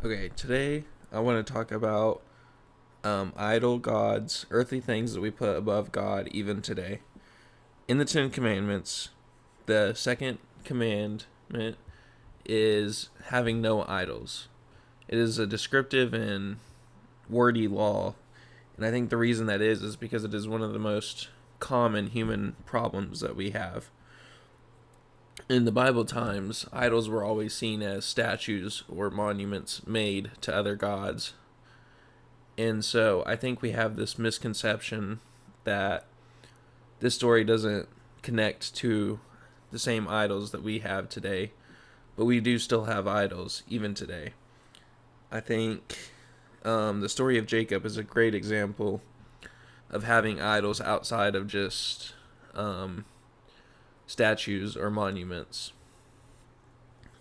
Okay, today I want to talk about idol gods, earthly things that we put above God even today. In the Ten Commandments, the second commandment is having no idols. It is a descriptive and wordy law, and I think the reason that is because it is one of the most common human problems that we have. In the Bible times, idols were always seen as statues or monuments made to other gods. And so I think we have this misconception that this story doesn't connect to the same idols that we have today, but we do still have idols even today. I think the story of Jacob is a great example of having idols outside of just statues or monuments.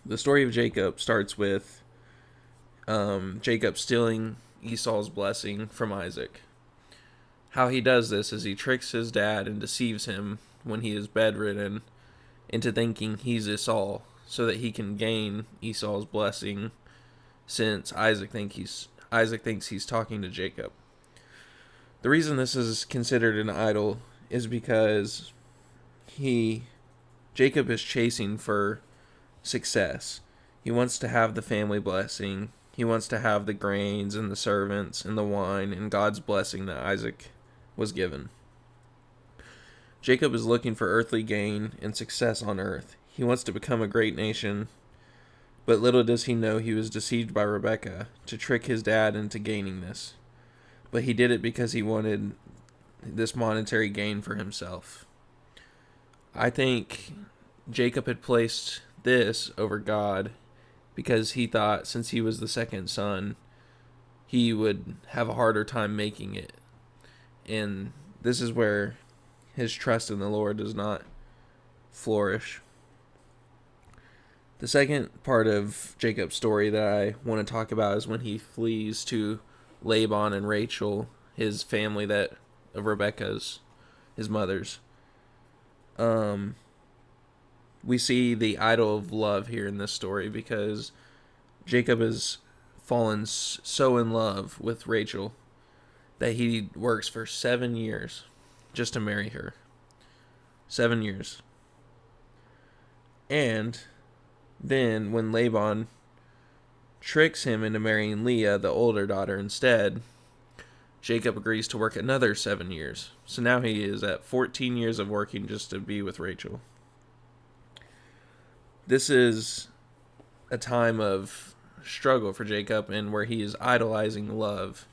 The story of Jacob starts with Jacob stealing Esau's blessing from Isaac. How he does this is he tricks his dad and deceives him when he is bedridden into thinking he's Esau so that he can gain Esau's blessing, since Isaac thinks he's talking to Jacob. The reason this is considered an idol is because Jacob is chasing for success. He wants to have the family blessing. He wants to have the grains and the servants and the wine and God's blessing that Isaac was given. Jacob is looking for earthly gain and success on earth. He wants to become a great nation, but little does he know he was deceived by Rebekah to trick his dad into gaining this. But he did it because he wanted this monetary gain for himself. I think Jacob had placed this over God because he thought since he was the second son, he would have a harder time making it. And this is where his trust in the Lord does not flourish. The second part of Jacob's story that I want to talk about is when he flees to Laban and Rachel, his family of Rebekah's, his mother's. We see the idol of love here in this story because Jacob has fallen so in love with Rachel that he works for 7 years just to marry her. 7 years. And then when Laban tricks him into marrying Leah, the older daughter, instead, Jacob agrees to work another 7 years. So now he is at 14 years of working just to be with Rachel. This is a time of struggle for Jacob and where he is idolizing love.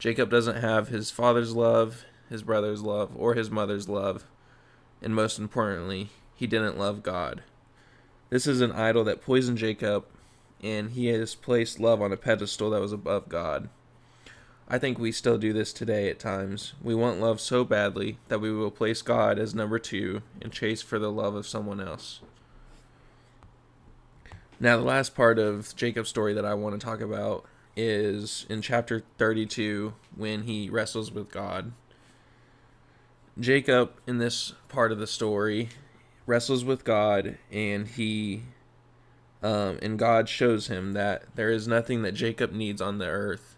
Jacob doesn't have his father's love, his brother's love, or his mother's love. And most importantly, he didn't love God. This is an idol that poisoned Jacob, and he has placed love on a pedestal that was above God. I think we still do this today at times. We want love so badly that we will place God as number 2 and chase for the love of someone else. Now, the last part of Jacob's story that I want to talk about is in chapter 32 when he wrestles with God. Jacob, in this part of the story, wrestles with God, and God shows him that there is nothing that Jacob needs on the earth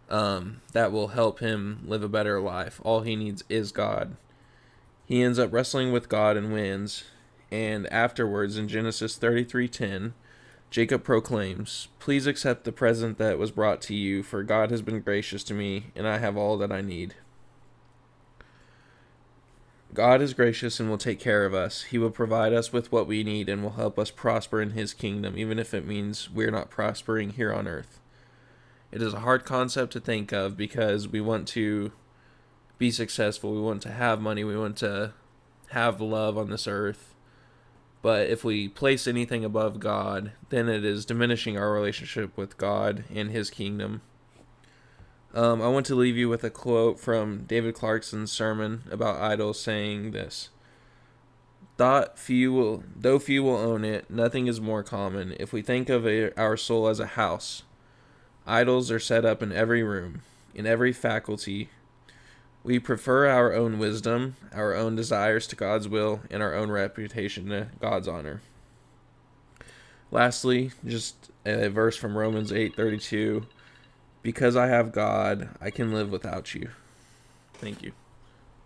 that will help him live a better life. All he needs is God. He ends up wrestling with God and wins. And afterwards, in Genesis 33:10, Jacob proclaims, "Please accept the present that was brought to you, for God has been gracious to me, and I have all that I need." God is gracious and will take care of us. He will provide us with what we need and will help us prosper in His kingdom, even if it means we're not prospering here on earth. It is a hard concept to think of because we want to be successful, we want to have money, we want to have love on this earth. But if we place anything above God, then it is diminishing our relationship with God and His kingdom. I want to leave you with a quote from David Clarkson's sermon about idols saying this: Though few will own it, nothing is more common. If we think of our soul as a house, idols are set up in every room, in every faculty. We prefer our own wisdom, our own desires to God's will, and our own reputation to God's honor. Lastly, just a verse from Romans 8:32. Because I have God, I can live without you. Thank you.